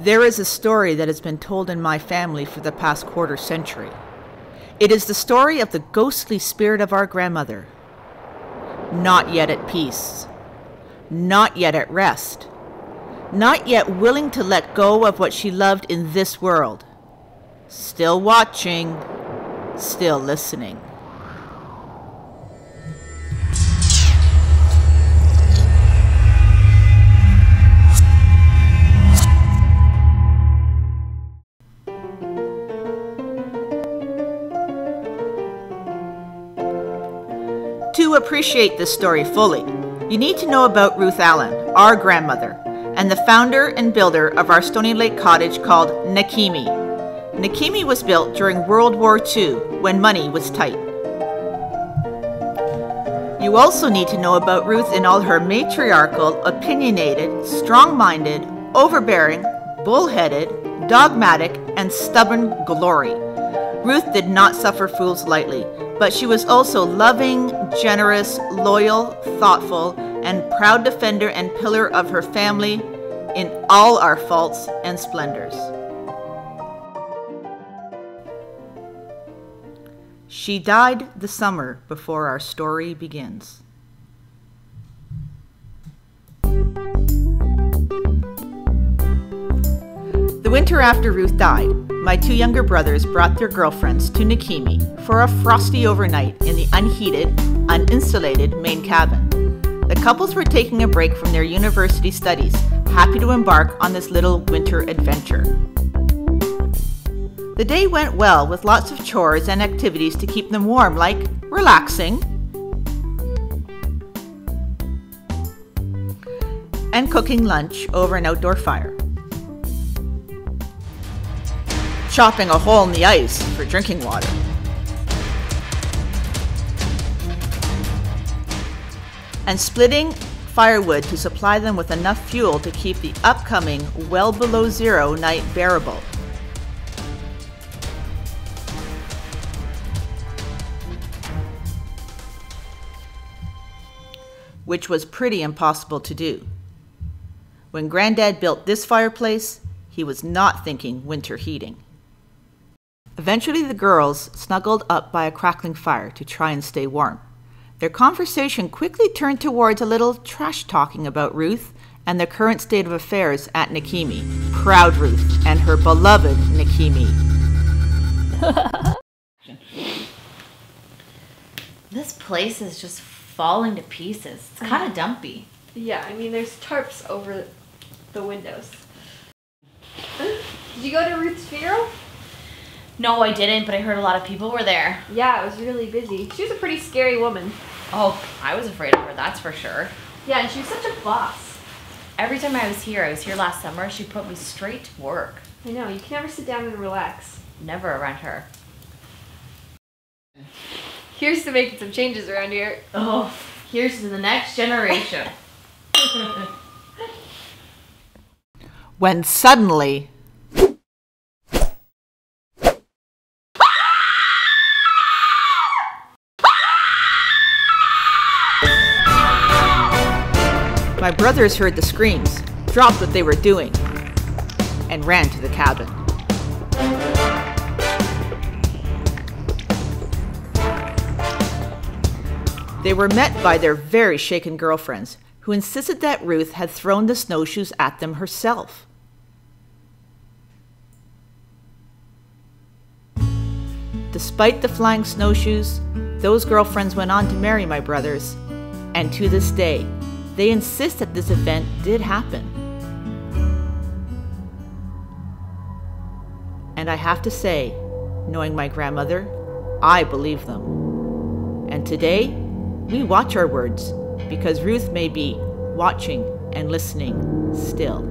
There is a story that has been told in my family for the past quarter century. It is the story of the ghostly spirit of our grandmother. Not yet at peace. Not yet at rest. Not yet willing to let go of what she loved in this world. Still watching, still listening. To appreciate this story fully, you need to know about Ruth Allen, our grandmother, and the founder and builder of our Stoney Lake cottage called Nakimi. Nakimi was built during World War II when money was tight. You also need to know about Ruth in all her matriarchal, opinionated, strong-minded, overbearing, bullheaded, dogmatic, and stubborn glory. Ruth did not suffer fools lightly, but she was also loving, generous, loyal, thoughtful, and proud defender and pillar of her family in all our faults and splendors. She died the summer before our story begins. The winter after Ruth died, my two younger brothers brought their girlfriends to Nakimi for a frosty overnight in the unheated, uninsulated main cabin. The couples were taking a break from their university studies, happy to embark on this little winter adventure. The day went well with lots of chores and activities to keep them warm, like relaxing and cooking lunch over an outdoor fire, chopping a hole in the ice for drinking water, and splitting firewood to supply them with enough fuel to keep the upcoming well below zero night bearable. Which was pretty impossible to do. When Granddad built this fireplace, he was not thinking winter heating. Eventually the girls snuggled up by a crackling fire to try and stay warm. Their conversation quickly turned towards a little trash talking about Ruth and the current state of affairs at Nakimi. Proud Ruth and her beloved Nakimi. This place is just falling to pieces. It's kind of dumpy. Yeah, I mean, there's tarps over the windows. Did you go to Ruth's funeral? No, I didn't, but I heard a lot of people were there. Yeah, it was really busy. She was a pretty scary woman. Oh, I was afraid of her, that's for sure. Yeah, and she was such a boss. Every time I was here last summer, she put me straight to work. I know, you can never sit down and relax. Never around her. Here's to making some changes around here. Oh, here's to the next generation. When suddenly, my brothers heard the screams, dropped what they were doing, and ran to the cabin. They were met by their very shaken girlfriends, who insisted that Ruth had thrown the snowshoes at them herself. Despite the flying snowshoes, those girlfriends went on to marry my brothers, and to this day, they insist that this event did happen. And I have to say, knowing my grandmother, I believe them. And today, we watch our words, because Ruth may be watching and listening still.